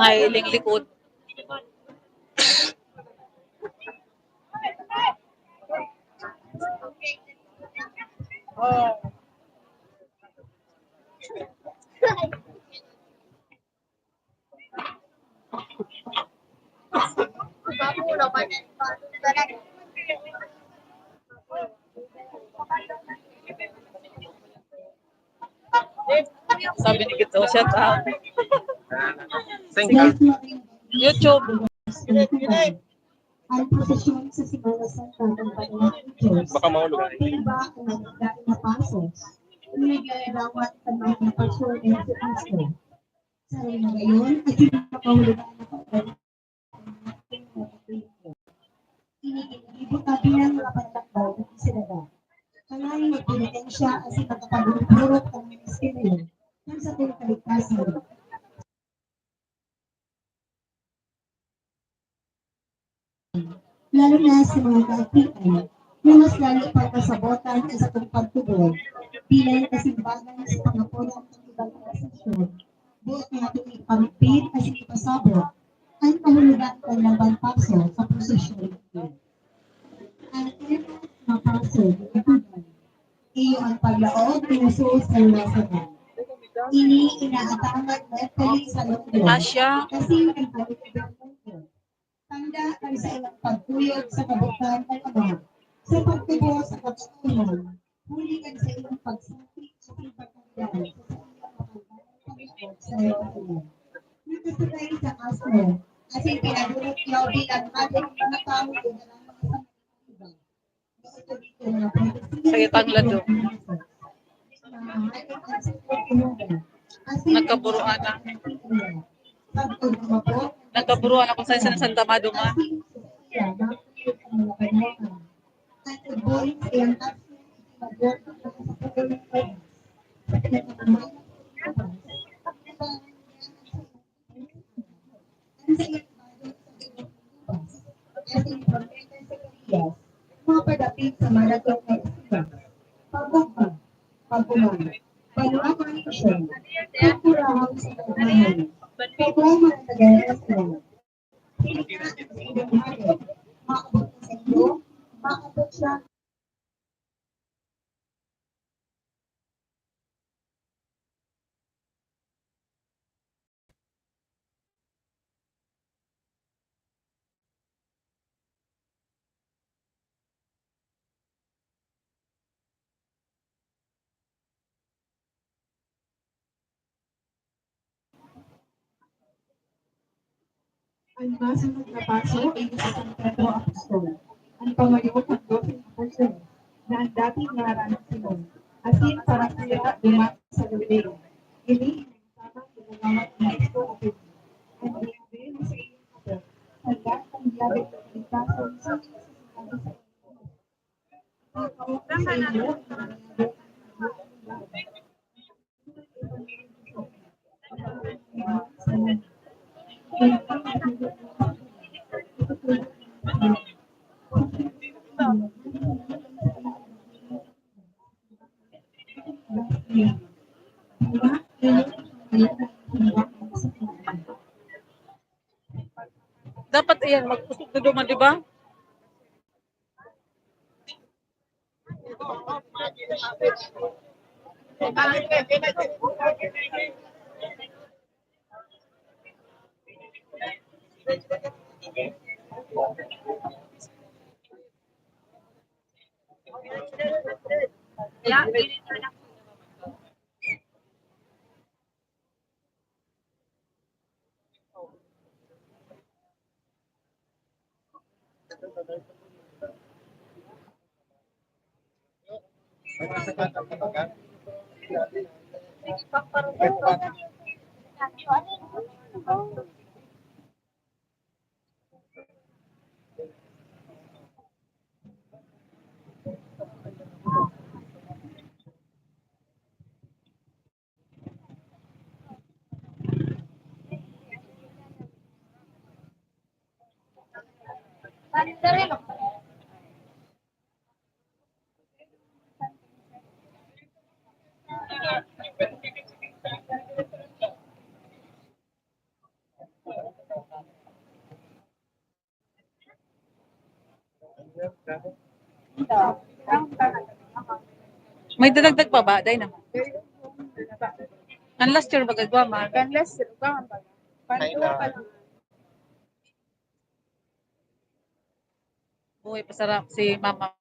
Mahiling likod. Sabi ni Gito, shout out. YouTube. Ang prosesyon sa Simbahan Santa ng Panginoon Diyos. Baka mahulog. Iba ang nagdaan na paso. Nagdawat ang mga pasyon ng si Pastor. Sa rin na gayon, at yung makahulugan na kaugalian ng ating mga Pilipino. Inigilibot na bilang mga pagtakbaw ng Isinaga. Kanaling magpinitensya at si magkakagulupurot ang ministeryo ng sa kaligtasan. Lalo na sa mga kaapian, na mas lalo pagkasabotan sa itong pagtubog bilang kasimbagan sa pangapunan ng ibang organisasyon. Buot ng ating ipamipin at ipasabot ang kahulugan ng labang paso sa prosesyon ito. Ang tinatawag na paso, itugan, iyo ang paglaog ng Jesus sa lasanan. Ini inaatangan na epali sa loob Asya. kasi ang pagkakabang tanda ay sa ilang pagtuyog sa kabutan ng Ama, sa pagtubo sa katutunan, huli kan sa ilang pagsapit sa pagkakabang sa ilang pagkakabang. Nakasabay sa kaso, kasi pinagulot niyo bilang ating mga tao ng mga samaniba. Ito dito na Sige, tanglad do. Nagkaburuan na. Nagkaburuan ako sa isa ng Santa Maduma. Mga padapit sa maratong na isipan, pagbuka, pagbuman, panuaman siya, pagkurahang sa pagbuman, pagbuman sa gayasyon, pilihan sa inyong hagod, maabot sa iyo, maabot siya. Ang masunod na paso ay sa Pedro Apostol, ang pangayong ng 12 apostol na ang dating nararamdaman Simon, asin para sila dumat sa Galileo. Ini ang kasama ng gumawat ng Isko o Pedro. Ang binabi sa iyong kapo, hanggang ang biyabit ng kaligtasan sa sinasabi sa inyo. Pagkaupo sa inyo, Dapat iyan, mag-usog na duman, di ba? May dadagdag pa ba? Day na. Ang last year magagawa, ma. Unless, ba? Pantua pa lang. Buhay pasarap si mama mo.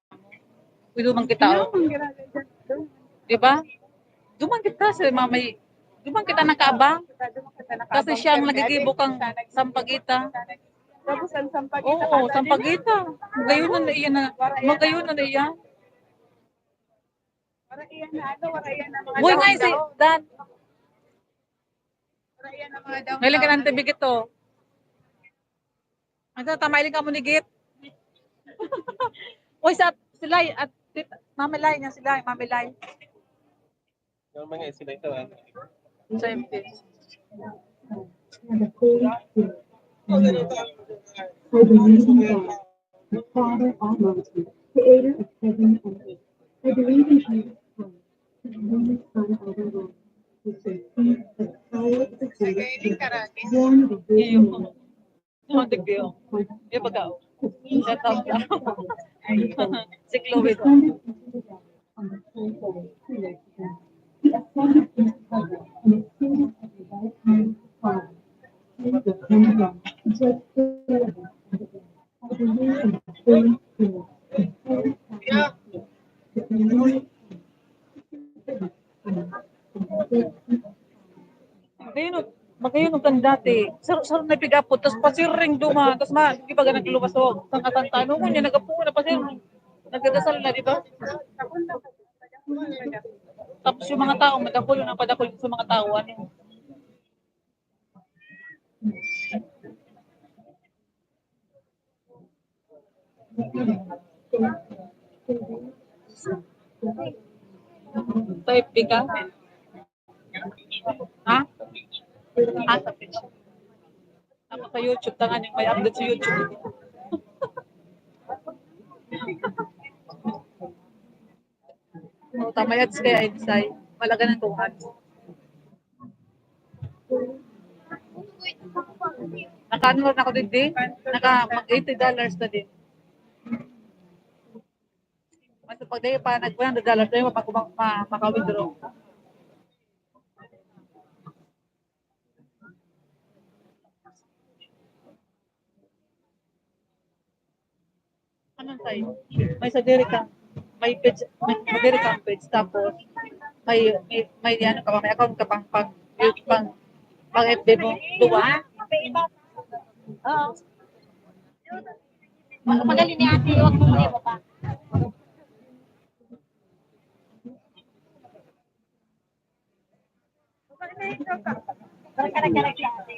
Uy, dumang kita, oh. Ang ginagawa dyan. Di ba? Dumang kita si mamay. Dumang kita nakaabang. Kasi siya ang nagigibo kang sampagita. Tapos ang sampagita. Oo, sampagita. Magayunan na iyan na. Magayunan na iyan. Wala iyan na ano, wala iyan na mga Buhay nga si daw. Dan. Wala iyan na mga daw. Ngayon ka ng tibig ito. Ano, tamailing ka mo ni Git. Uy, sa sila at Mamelay niya sila, Mamelay. Yung mga sila ito, ah. Sa MP. And the Holy Spirit. Amen. I believe in God, the Father Almighty, creator of heaven and earth. I believe in Jesus Christ, the only Son of the Lord, who was conceived by the power of the Holy Spirit, born of the Virgin Mary, Tumatig kayo. Yung pagkao. Shut up lang. Si Chloe daw. descended into the death on the third day, he rose again. He ascended into heaven and is seated at the right hand of the Father. He will come again to judge the living and the dead. I believe in the Holy Spirit, the Holy Catholic Church, the communion Magayon kang dati. Saro na pigapot, tapos pasiring duma, tapos ibaga nagluwasog. Ang katantano mo niya, nagapuo na pasir. Nagdadasal na, di ba? Tapos yung mga tao, madakol na padakol sa mga tao. Ano? Type di ka? Ha? Sa page. Ako sa YouTube, tangan yung may upload sa YouTube. Tama yan kaya Insay. Malaga ng tuhan. Naka-ano na ako din din. Mag $80 na din. Mas pag dayo pa nag-$100 dayo maka-withdraw. Anong tayo? May sa diri ka. May page, may diri kang page tapos may ano ka ba, may account ka pang FB mo. Duwa? Oo. Magaling ni ate, huwag mo muna pa. Karag-karag si ate.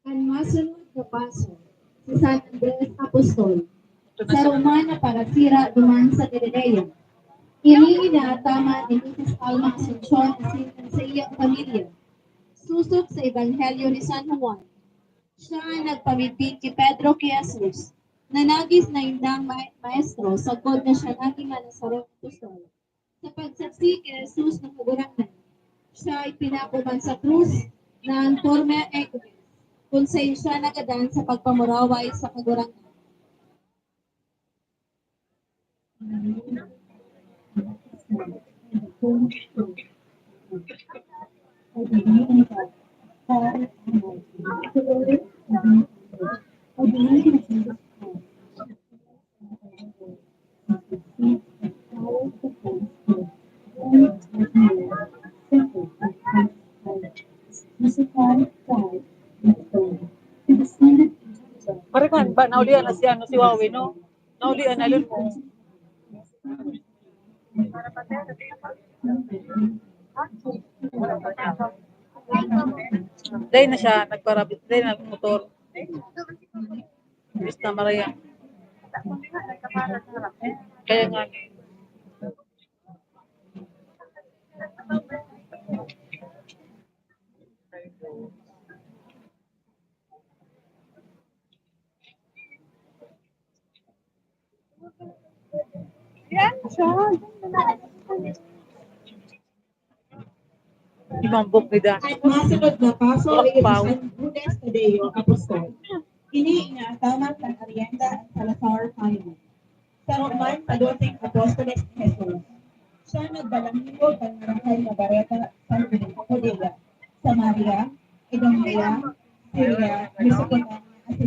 Ang masunod na paso si San Andres Apostol sa Romana para sira duman sa Galilea. Ini inaatama ni Mrs. Alma Asuncion sa iyang pamilya. Susok sa Ebanghelyo ni San Juan. Siya ang nagpamidbid kay Pedro kay Jesus. Nanagis na indang maestro sa god na siya naging Nazareno Apostol. Sa pagsaksi kay Jesus ng kagurangan, siya ay pinakuman sa krus na ang forma egois kung sa siya nagadan sa pagpamuraway sa kagurangan. Parehan ba naulian na si ano si Wawi no? Naulian na lun mo. Dahil na siya nagparabit, dahil na motor. Bis na maraya. Kaya nga siya. Imambok ni Dan. At masunod na paso ay Pau. San Judas Tadeo Apostol. Kini inaataman ng Arienda at Salazar family. Sa Roman, paduting Apostoles ni Jesus. Siya nagbalanghibo ng Marahal na Bareta sa Judea, Samaria, Idumea, Syria, Mesopotamia, at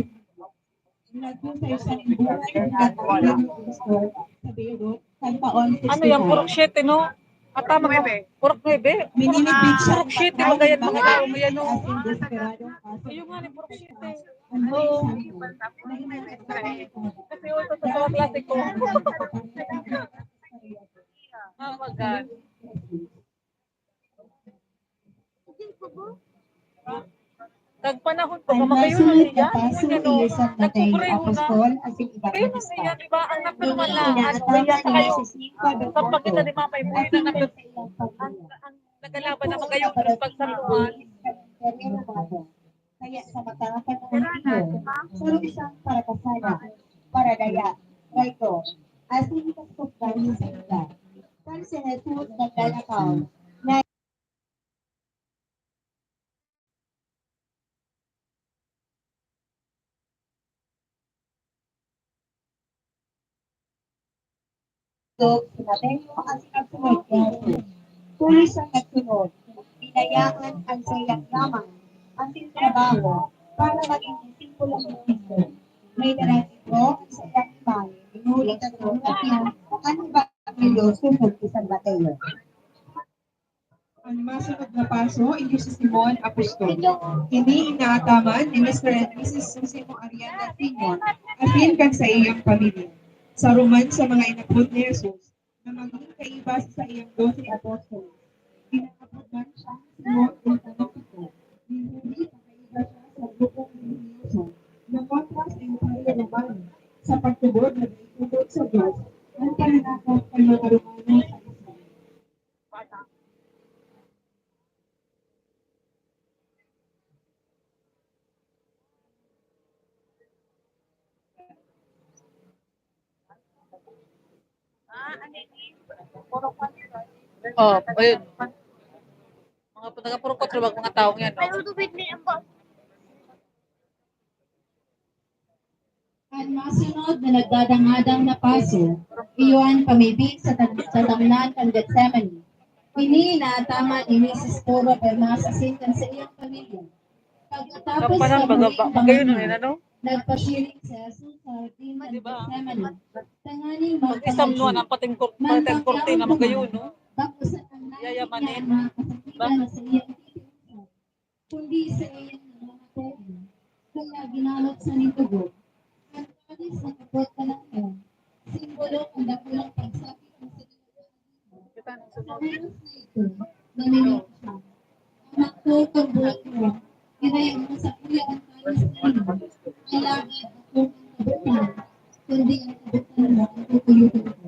nagkusay siya ng buhay ng katahilan ng Kristo sa Beirut, Kantaon, Ano yung purok 7, no? At tama ka, purok 9. Minimibig siya Purok 7, magayan mga tao mo yan, no? Asing desperadong kaso. Ayun nga ni purok 7. Ang Oo. maling santo, na inaataman Kasi ito sa mga klase ko. Oh my God. Tagpanahon ko, ang kamakayo na masunod niya. na paso Ano, ay San Mateo nagkukureho na. Apostol at Kayo na Evangelista. niya, di ba? Ang Hindi naman na, ano, inaataman kaya sa ni kayo. Jesus Nico Sa pagkita ni Mama Iboy at na hindi sa iyong pamilya. ang nagalaban naman kayo ng pagsaluan. Kaya sa matarapan ng Pino, saro isang para kasala, para daya, raito, asin kasukban sa ila. Kan si Jesus naglalakaw, na sinabi mo ang nagsunod ni Jesus. Tuloy siyang nagsunod, binayaan ang sayang lamang, ang trabaho, para maging disipulo ng Kristo. May naratibo ang sayang bahay, inulit ang at yan, ang Evangelyo sunod ni San Mateo. Ang masunod na paso ay si Simon Apostol. Hindi inaataman ni Mr. and Mrs. Susimo Ariana Sr. asin kan sa iyang pamilya. Sa Roman sa mga inapod ni Jesus na maging kaibas sa iyang 12 apostol. Pinakapod man siya sa Simon ng Tanapito. Hindi pakaiba siya sa grupong religyoso na kontra sa Imperyo Romano sa pagtubod na itutod sa Diyos ang pananakot ng mga Romano sa Israel. Oh, ayun. Mga taga-purok 4, mga taong yan, no? Ang masunod na nagdadangadang na paso, iyon pamibig sa tamnan ng Gethsemane. Ini inaataman ni Mrs. Puro Bernas asin kan sa iyang pamilya. Pagkatapos Kampanan, sa muling magayon na banganan, ano? nagpasiring si Jesus sa hardin ng Diba? Gethsemane. Tanganing Mag-isam no, ang pating kurte na magayon, no? Bakusan ang langit niya Yayamanin. ang mga kasakitan sa iyang titipusan, kundi sa iyang nangangapoy. Kaya ginamot sa nitugot. Ang panis na kapot ka lang yan, simbolo ang dakulang pagsakit ng sa oras na ito, naninig siya. Anak ko, kung buhat mo, kinayang mo sa kuya ang panis na iyo. Kailangan ako ang kabutan, kundi ang kabutan mo ang tutuyutin ko.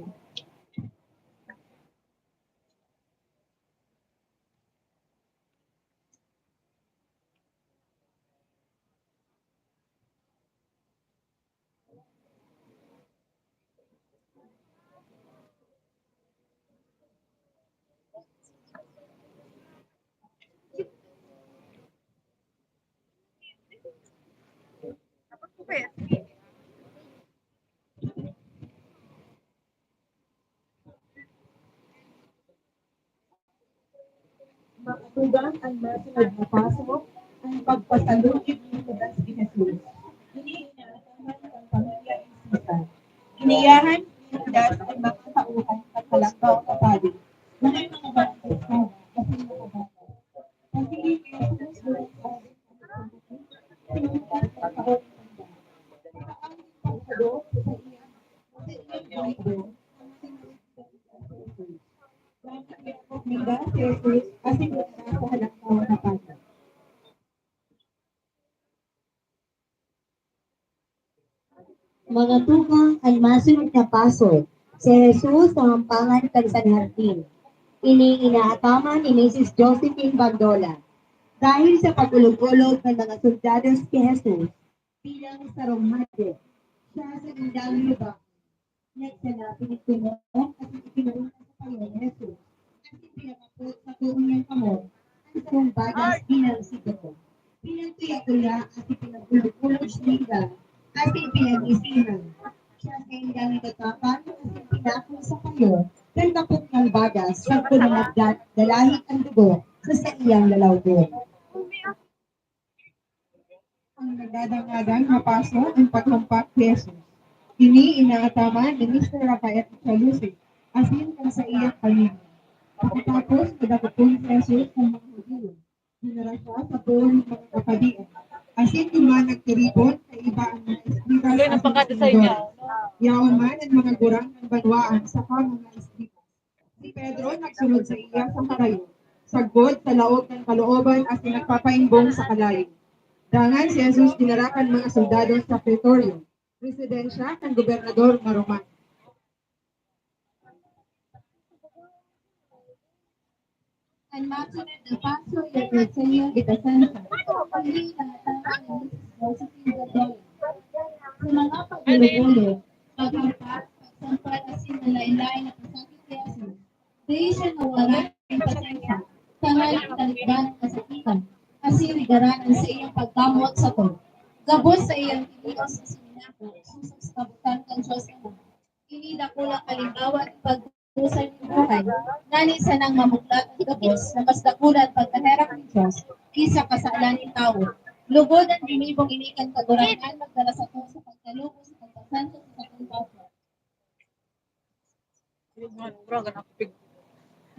Makatugang ang masunod na pasok ang pagpasalugid ng Judas ni Jesus. Hindi inaataman ang pamilya Isisa. Iniyahan ni Judas ang makatauhan at kalakbaw kapatid. Mga mga baptista kasi mga bata. Kasi ni Jesus walang sabi sinulat sa taon ng tanda. Ang pagsado sa iyang buhay ang sinunod sa Jesus. Nila si Jesus kasi wala sa halakaw na pata. Mga tukang ay masunod na paso, si Jesus sa hampangan kag Sanhardin. Ini inaataman ni Mrs. Josephine Bandola. Dahil sa pagulog-ulog ng mga soldados kay Jesus bilang sarong hadyo, siya sa indang lubak. Nagsala, pinagtunok, at ipinarungan sa payo ni Jesus. At ipinakapot sa tuon niyang kamot, ang sarong bagas pinalsito ko. Pinagtuya-tuya at ipinagulog-ulog siya nila, at ipinag-isihan. Siya sa hinggang itatapan at ipinako sa payo, ng kapot ng bagas, sa punong dalahi ang dugo, sa iyang lalawgo. Ang nagdadangadang mapaso ang paghampak ni Jesus. Ini inaataman ni Mr. Rafael Chalusi, asin kan sa iyang pamilya. Pagkatapos, nadakupon si Jesus ng mga Hudyo. Dinara siya sa buong mga kapadian. Asin naman nagtiripon sa iba ang mga escribas Kaya at ng pangkada mga sa inyo. senador. Yaon man ang mga gurang ng banwaan sa mga escribas. Si Pedro nagsunod sa iya sa karayo. Saggod sa laog ng kalooban at nagpapaimbong sa kalayo. Dangan si Jesus dinarakan mga soldado sa Pretorio, residensya ng gobernador Maruman. Ang masunod na paso ay Rosalia de Casanza. Hindi nakatawa ni Mrs. Josephine Godoy. Sa mga pagulog-ulog, paghampak, pagsampal asin na lain-lain na pasakit ni Jesus, dahil siya nawala ng pasensya, tangal ang talikban ng kasakitan, asin igaranan sa iyang pagkamot sa to. Gabos sa iyang tinios sa sininako, susok sa kabutan ng Diyos Ama. Ini dakulang kalimbawa at pagdusay ng buhay, nani sa nang mamuklat at gabos na mas dakulan pagkaherap ng Diyos, isa kasaalan ng tao. Lugod ang dinibong inikan kagurangan magdala sa to sa pagkalubo sa pagkasanto sa sakong kapwa.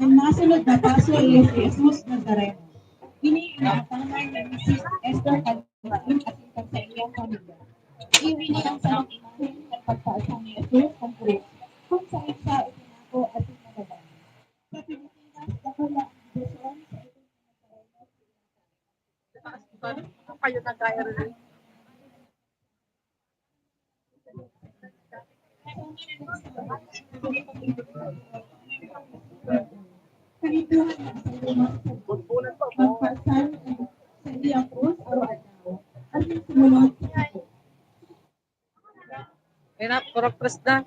Ang masunod na paso ay si Jesus Nazareno. Kini inaatangan ni Mrs. Esther Calvin at ikan sa iyang pamilya. Iwi niyang sa mga imahen at pagpaasang ni Jesus ang Diyos, kung saan siya itinako at itinagawa. Sa Pilipinas, dakula ang desisyon sa itong Kayo na kaya rin. Kanituhan ng salunod magpasal sa iyang krus araw-araw at yung sumunod sa ako. Kaya na, pura press na.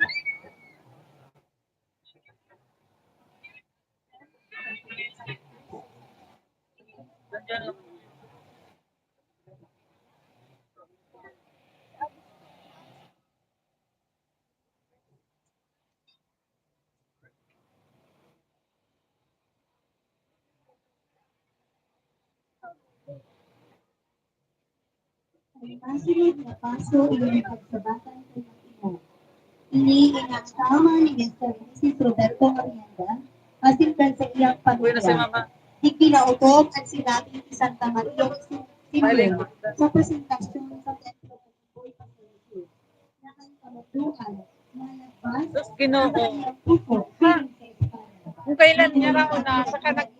Ang masunod na paso ay ang pagsabatan sa iyong ina. Ini inasama ni Mr. Mrs. Roberto Marienda asintan sa iyang Uwi na si pamilya. mama. Ikinautom at sinabi ni Santa Maria Silent. Simeo sa presentasyon sa Templo ng Buhay Pagkalusuy na ang kamutuan na nagbas Tapos ginoo. ang kanyang puso hiling sa Espanya. Kung kailan niya raw na sa kanag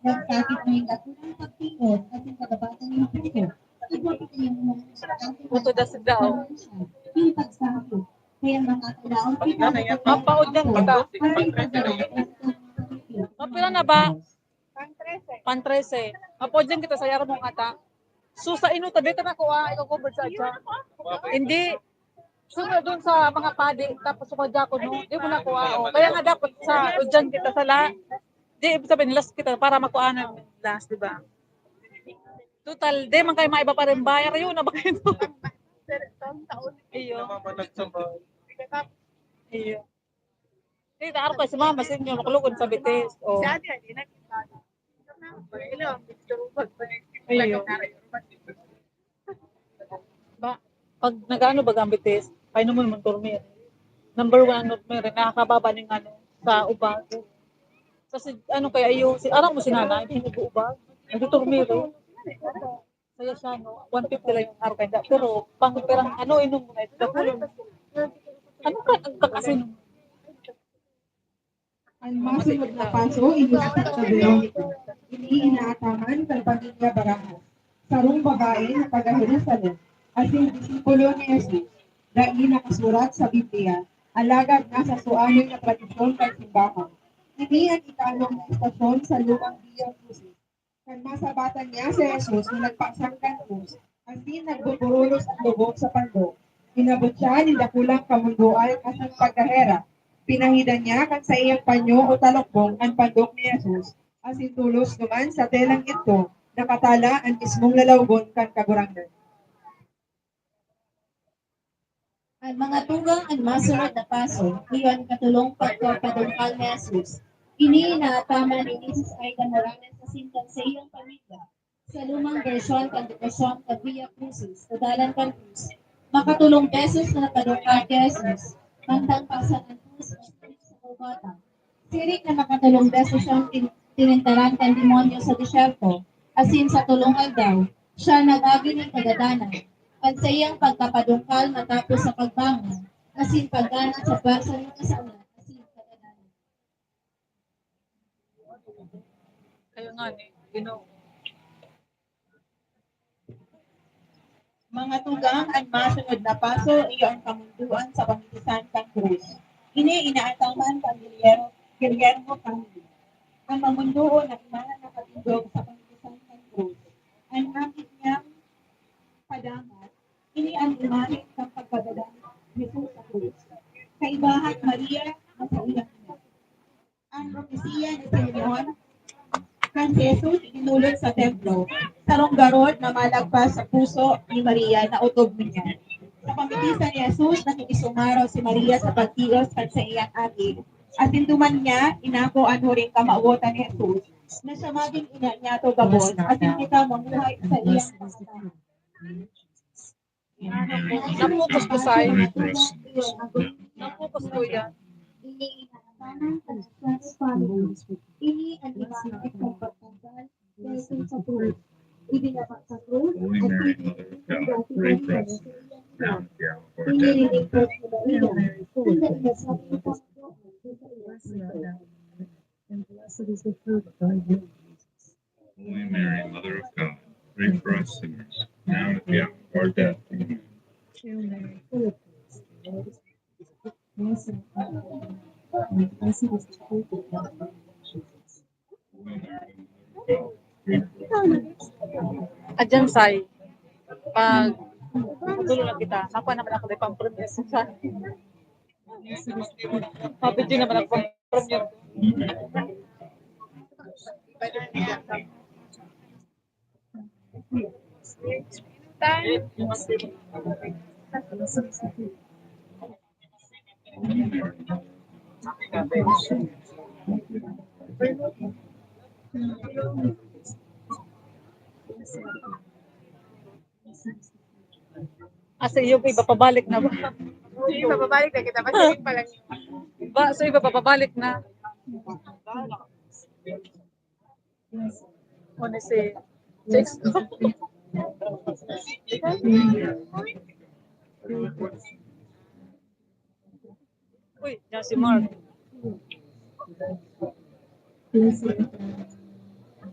Nagsakit na yung dakulang pagtingod at yung kagabatan ng puso. Ipapita yung mga ating Puto da sa daw. yung pagsakit. Kaya makakalaon kita sa Mapaod yan, bata. ating pagdarating sa Mapila na ba? Pang 13. Pan 13. Mapaod yan kita sa yara mong ata. So sa ino, tabi ka na ko ikaw covered sa adya. Hindi. Sunod doon sa mga padi, tapos sumadya ko, no? Di mo na kuha. Kaya nga dapat sa udyan kita sa lahat. Di, ibig sabihin, last kita para makuha ng last, di ba? Total, di man kayo maiba pa rin bayar yun. Na ba kayo? Taon. Iyo. Namamalag sa bahay. Iyo. Di, taaro kayo si mama sa inyo, makulugod sa bitis. O. Si Ate, hindi na kita. Ilang, picture ubag. Iyo. Ba, pag nag-ano ba ang bitis, kaya naman mong turmir. Number 1, turmir, nakakababa ng ano, sa ubag. Kasi ano kaya iyo, si arang mo si nanay, hindi mo ubag. Nag-turmir. Kaya siya, no, 150 lang yung araw kaya. Pero, pang perang ano, inom mo na ito. Ano ka, nagkakasinom? Ang masunod na paso ay Mrs. Tita Veronica. Hindi inaataman ng pamilya Barajas. Sarong babae na taga-Jerusalem at yung disipulo ni Jesus dahil nakasurat sa Biblia, alagad na sa suanin na tradisyon kay simbahan. Hindi ang ikalong na estasyon sa lumang Via Crucis. Kan masabatan niya si Jesus na nagpasangkan krus, ang di nagbuburulos ang lubog sa pando, Inabot siya ni dakulang kamunduan asang pagkahera. Pinahidan niya kan sa iyang panyo o talokbong ang pandok ni Jesus. Asin tulos naman sa telang ito, nakatala ang mismong lalawgon kan kagurangan. Ang mga tugang ang masunod na paso, iyon katulong pagkapadungkal ni Jesus. Kini inaatama ni Jesus Aida Morales sa sintan sa iyong pamilya. Sa lumang bersyon kan dekosyon ka Via Crucis, kadalan kan Cruz. Makatulong beses na napadungkal kay Jesus. Kantang pasan ang Cruz sa Golgota. Sirik na makatulong beses siyang tinintaran kan demonyo sa disyerto. Asin sa tulong aldaw, siya nagagi ng kagadanan at sa iyang pagkapadungkal matapos sa pagbangon, asin pagganat sa basa ng kasalan, asin kadadanan. Kayo nga ni, Ginoo. Mga tugang ang masunod na paso iyo ang kamunduan sa pamitisan kang Cruz. Ini inaataman kang Guillermo Camilo. Ang mamunduo na imahan na katindog sa pamitisan kang Cruz. Ang akit niyang padamat, ini ang imahin ng pagpadadaan ni Jesus sa Cruz. Kaibahan Maria ang sa iyang ina. Ang propesiya ni Simeon kan si Jesus inulot sa templo, sarong garod na malagpas sa puso ni Maria na utob niya. Sa pamitisan ni Jesus, nakikisumaraw si Maria sa pagtios kan sa iyang aki. At tinduman niya, inako ano rin kamauotan ni Jesus, na siya maging ina niya to gabon, at hindi ka mamuhay sa iyang pangatahan. Napokus ko sa napokus ko yan. Ini inaataman sa Spanish family. Ini ang imahe ng pagtanggal dahil sa cruz. Ibinaba sa cruz at Pray for us now and at the hour of our death. inililingkod sa Maria. Kung nailasabi ng Panginoon sa iyang And blessed is the fruit of thy womb, Jesus. Holy Mary, Mother of God, pray for us sinners, now and at the hour of our death. Amen. Hail Mary, full of grace, the Lord is with thee. Blessed art thou among women, and blessed is the fruit of thy womb, Jesus. Holy Mary, Mother of God, pray for us. Adyan say, pag matulog na kita, nakuha naman ako na pang premier sa mabidyo naman ako pang premier. Asa iyo iba pabalik na ba? Hindi, mababalik na kita. Pasirin pa lang yun. Ba, so iba pabalik na. Ano si Chicks? Uy, yan si Mark. Blessed art thou.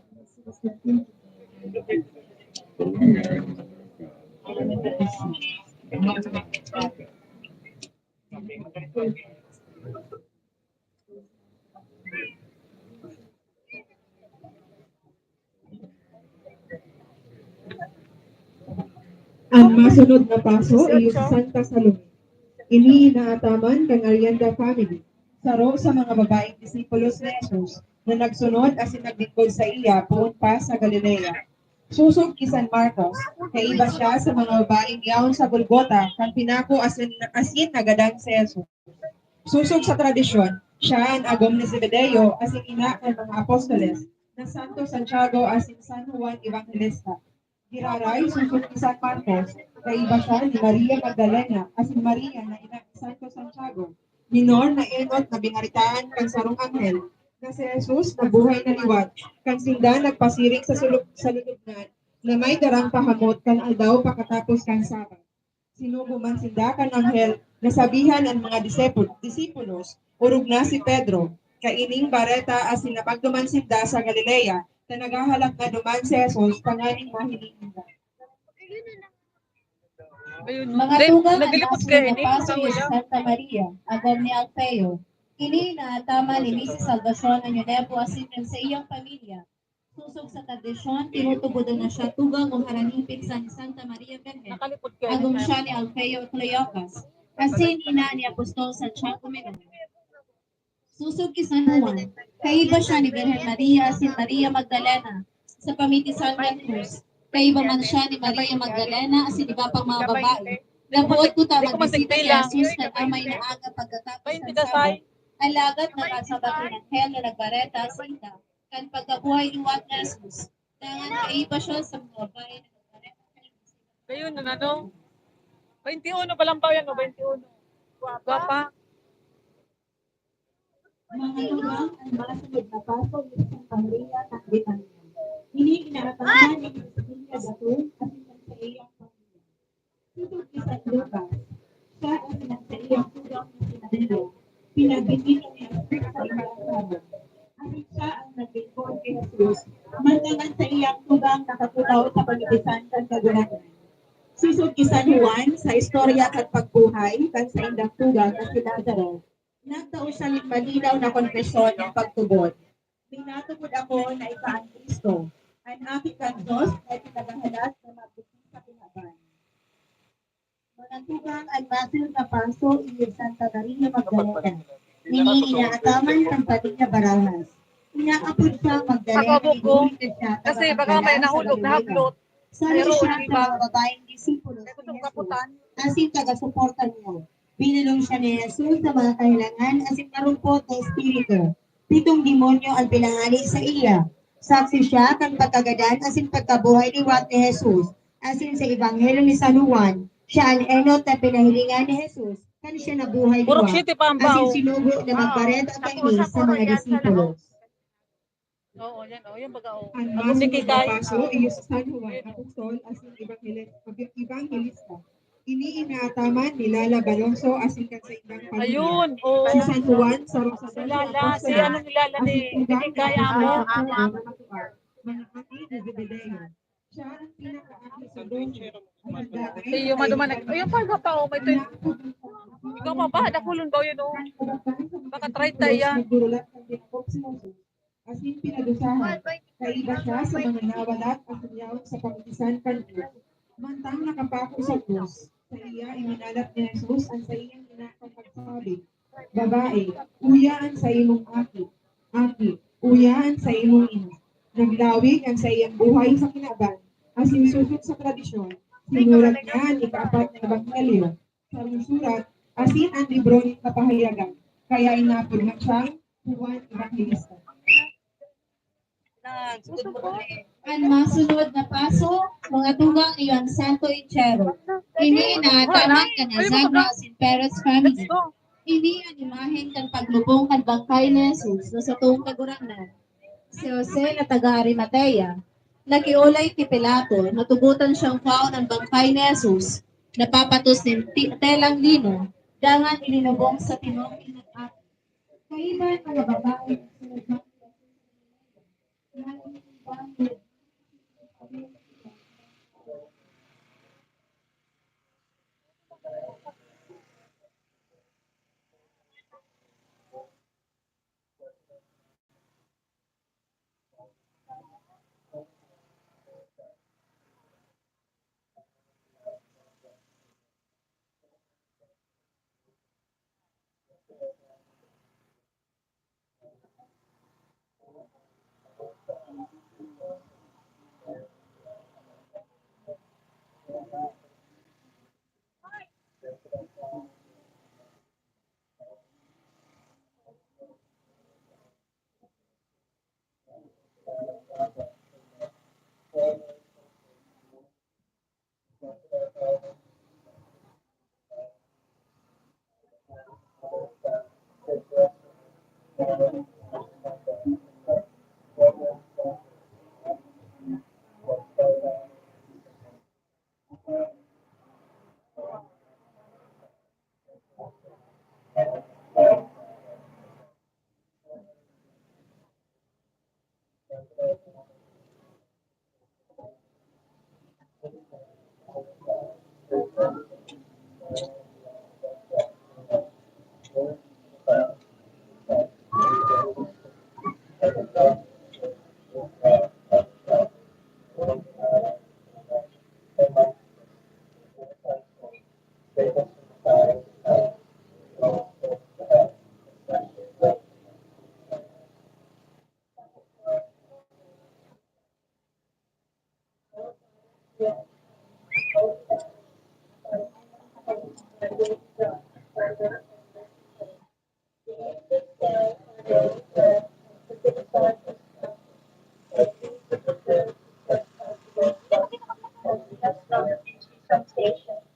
Blessed is the fruit of thy womb. Holy Mary, Mother of God, Ang masunod na paso iyo sa Santa Salome. Ini inaataman kang Arianda family. Saro sa mga babaeng disipulos ni Jesus na nagsunod asin naglingkod sa iya puon pa sa Galilea. Susog ki San Marcos, kaiba siya sa mga babaeng yaon sa Golgota kan pinako asin nagadan si Jesus. Susog sa tradisyon, siya ang agom ni Zebedeo asin ina ng mga apostoles na Santo Santiago asin San Juan Evangelista. Giraray, susod ni San Marcos, kaiba siya ni Maria Magdalena asin Maria na ina ni Santo Santiago. Minor na enot na binaritaan kang sarong anghel na si Jesus na buhay na liwat kan sinda nagpasiring sa lulubnan na may darang pahamot kan aldaw pakatapos kan sabat. Sinugo man sinda kan anghel na sabihan ang mga disipulos urog na si Pedro kaining bareta asin napagduman sinda sa Galilea na nagahalak na duman si Jesus panganing mahininda. Ayun, Mga Then, tugang ang naglilipot masunod kayo na ini. paso is Santa Maria, agam ni Alfeo. Kini inaatama ni Mrs. Salvacion ng Yunepo asin sa iyong pamilya. Susog sa tradisyon, tinutubo na siya tugang o haranipin sa ni Santa Maria Virgen. Nakalipod kayo. Agong siya ni Alfeo Cleopas. Asin ina ni Apostol Santiago Menor. Susog ki San Juan. Kaiba siya ni Virgen Maria asin Maria Magdalena. Sa pamitisan ng Cruz. Kaiba man siya ni Maria Magdalena asin iba pang mga babae. Nabuot ko ta magbisita ni Jesus na amay na aga pagkatapos ng sabot. Alagad na kasabat ng anghel na nagbareta sa ita. Kan pagkabuhay ni Juan Jesus. Tangan kaiba siya sa mga babae na nagbareta. Ngayon, ano? 21 pa lang pa yan, no? 21. Guwapa. Mga lugang ang masunod na pasok ni Santa Maria ng Betania. Hindi inaataman ni Cecilia Batun at sa iyang pamilya. Tutog ni San Lucas, siya ang sa iyang tugang na sinadero. Pinagbibigyan niya ang sa ibang sabon. At siya ang nagbigod kay Jesus, mandangan sa iyang tugang nakatulaw sa pagbibisan ng kagulanan. Susod ki San Juan sa istorya at pagbuhay kan sa indang tugang na si Lazaro. Nagtao siya ng malinaw na konfesyon ng pagtubod. Pinatubod ako na ika ang Kristo. Ang aking kandos ay pinagahalas na mabuti sa pinaban. Mga tugang ay basil na paso iyo Santa Maria Magdalena. Nini inaataman ng Padilla Barajas. Inaapod siya Magdalena Ako ko. ni siya Kasi baka may nahulog na hablot. Sali Pero siya iba. sa mga babaeng disipulo Kaya ni gusto Jesus. kaputan. Asin taga-suporta niya. Binulong siya ni Jesus sa mga kahilangan asin narumpot na espiritu. 7 demonyo ang pinangali sa iya. Saksi siya kang pagkagadan asin pagkabuhay ni Juan ni Jesus. Asin sa Ebanghelyo ni San Juan, siya ang enot na pinahilingan ni Jesus. Kan siya nabuhay ni Purok Juan. City pa ang Asin baho. sinugo na magparet ang kainis sa mga disipulo. Oo, yan. O, yan baga. O. Ang Agum ni masunod na Kikay. paso iyo sa San Juan Apostol asin Evangelista. Ini inaataman ni Lala Balonso asin kan sa ibang pamilya. Ayun. O. Si San Juan sa Rosa Si Lala. Si ano ni Lala ni Kikay Amo. Amo. Mga kapatid ni Zebedeo. Siya ang pinakaakli sa doon. Si yung maduman. O, yung palga pa. O, may twin. Ikaw pa ba? Nakulon ba yun? O. Baka 30 yan. Nagdurulat ng tinakop si Jesus. Asin pinadusahan. Kaiba siya sa mga nawalat at sunyawag sa pamitisan kanto. Mantang nakapako sa krus. Sa iya iminalat ni Jesus ang sa iyang inakang pagsabi. Babae, uyaan sa imong aki. Aki, uyaan sa imong ina. Naglawig ang sa iyang buhay sa kinaban. Asin susod sa tradisyon. Sinulat niya ang ikaapat na ebanghelyo. Sa surat, asin ang libro ng kapahayagan. Kaya inapod na siyang Juan Evangelista. Ang masunod na paso, mga tugang iyon Santo Ichero. Ini inaataman ka na Zagra sin Perez family. Ini ang imahen kan paglubong kan bangkay ni Jesus na sa tuong kaguranan. Si Jose na taga Arimatea, nakiulay ti Pilato, natugutan siyang kao ng bangkay ni Jesus, napapatos ng telang lino, dangan ilinubong sa tinong inat. Kailan mga babae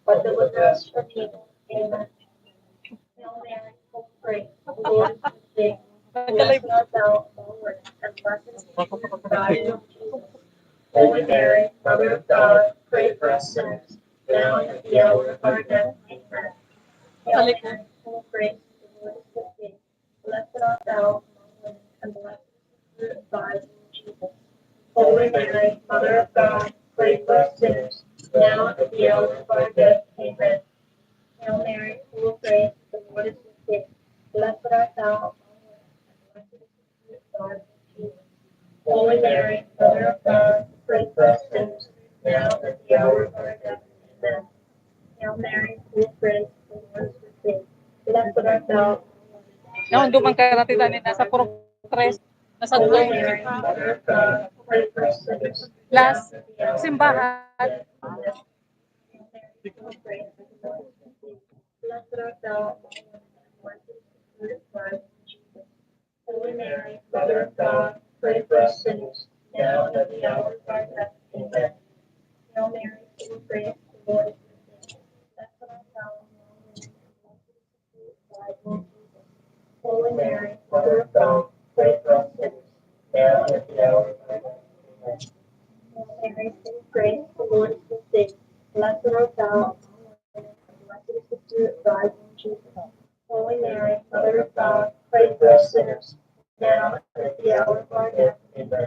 But deliver us from evil. Amen. Hail Mary, full of grace, the Lord is with thee. Blessed art thou among women, and blessed is the fruit of thy womb, Jesus. Holy Mary, Mother of God, pray for us sinners, now and at the hour of our death. Amen. Hail Mary, full of grace, the Lord is with thee. Blessed art thou among women, and blessed is the fruit of thy womb, Jesus. Holy Mary, Mother of God, pray for us sinners, now and at the hour of our death. Amen. Hail Mary, full of grace, the Lord is with thee. Blessed art thou among women, and blessed is the fruit of thy womb, Jesus. Holy Mary, Mother of God, pray for us sinners, now and at the hour of our death. Amen. Hail Mary, full of grace, the Lord is with thee. Blessed art thou. Naon duman ka natin ni nasa puro tres, nasa Holy dulo. Mary, Mother of God, pray for us sinners, Last now and at the hour of our simbahan. death. Amen. Hail Mary, full of grace, the Lord is with thee. Blessed art thou among women, and blessed is the fruit of thy womb, Jesus. Holy Mary, Mother of God, pray for us sinners, now and at the hour of our death. Amen. Hail Mary, full of grace, the Lord is with thee. Blessed art thou among women, and blessed is the fruit of thy womb, Jesus. Holy Mary, Mother of God, pray for us sinners, now and at the hour of our death. Amen. Hail Mary, full of grace, the Lord is with thee. Blessed art thou among women, and blessed is the fruit of thy womb, Jesus. Holy Mary, Mother of God, pray for us sinners, now and at the hour of our death. Amen.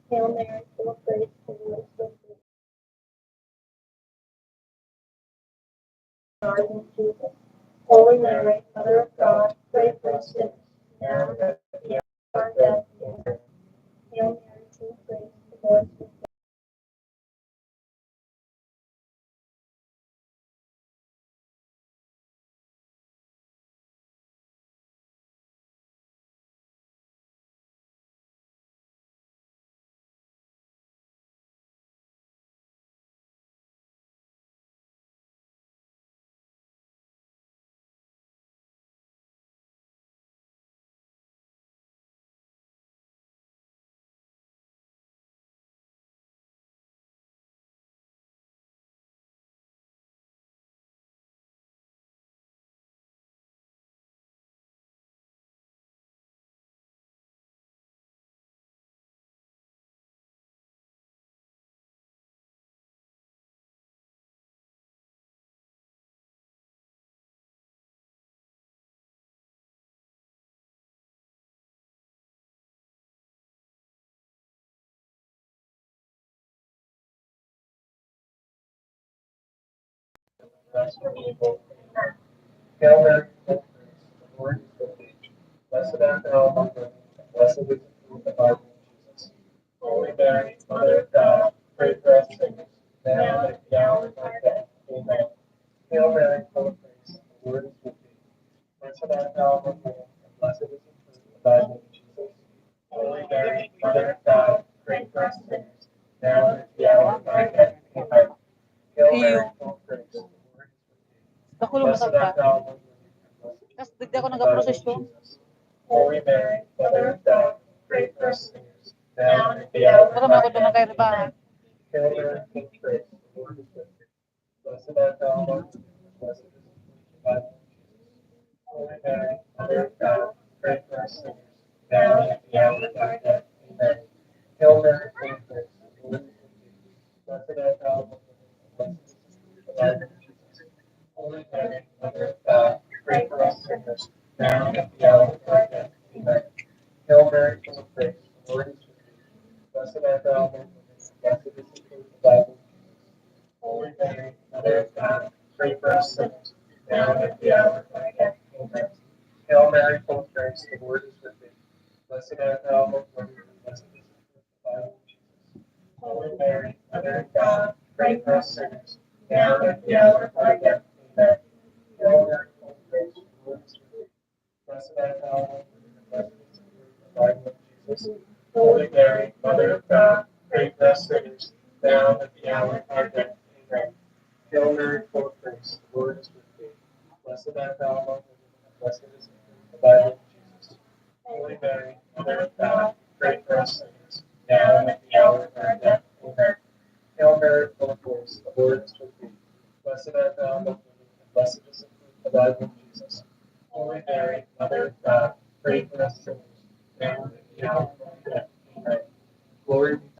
Hail Mary, full of grace, the Lord is with thee. Thy womb, Jesus. Holy Mary, Mother of God, pray for us sinners, now and at the hour of our death. Amen. Hail Mary, full of grace, the Lord is with thee. Blessed are you, Amen. Hail Mary, full of grace, the Lord is with thee. Blessed art thou among women, and blessed is the fruit of thy womb, Jesus. Holy Mary, Mother of God, pray for us sinners, now and at the hour of our death. Amen. Hail Mary, full of grace, the Lord is with thee. Blessed art thou among women, and blessed is the fruit of thy womb, Jesus. Holy Mary, Mother of God, pray for us sinners, now and at the hour of our death. Amen. Hail Mary, full of grace, the Lord is with thee. Nakulo Blessed matag art pa. thou among women, and blessed is Tapos the digda ko fruit of thy womb, nagaprosesyon. Jesus. Holy Mary, Mother of God, pray for us sinners, now and at the hour Pero of na ako our doon death. kay ribahan. Hail Mary, full of grace, the Lord is with thee. Blessed art thou among women, and blessed is the fruit of thy womb, Jesus. Holy Mary, Mother of God, pray for us sinners, now and at the hour of our death. Amen. Hail Mary, full of grace, the Lord is with thee. Blessed art thou among women, and blessed is the fruit of thy womb, Jesus. Holy Mary, Mother of God, pray for us sinners, now and at the hour of our death. Amen. Hail Mary, full of grace, the Lord is with thee. Blessed art thou among women, and blessed is the fruit of thy womb, Jesus. Holy Mary, Mother of God, pray for us sinners, now and at the hour of our death. Amen. Hail Mary, full of grace, the Lord is with thee. Blessed art thou among women, and blessed is the fruit of thy womb, Jesus. Holy Mary, Mother of God, pray for us sinners, now and at the hour of our death. Amen. Hail Mary, full of grace, the Lord is with thee. Blessed art thou among women, and blessed is the fruit of thy womb, Jesus. Holy Mary, Mother of God, pray for us sinners, now and at the hour of our death. Amen. Blessed art thou among women, and blessed is the fruit of thy womb, Jesus. Holy Mary, Mother of God, pray for us sinners, now and at the hour of our death. Amen. Hail Mary, full of grace, the Lord is with thee. Blessed art thou among women, and blessed is the fruit of thy womb, Jesus. Holy Mary, Mother of God, pray for us sinners, now and at the hour of our death. Amen. Glory be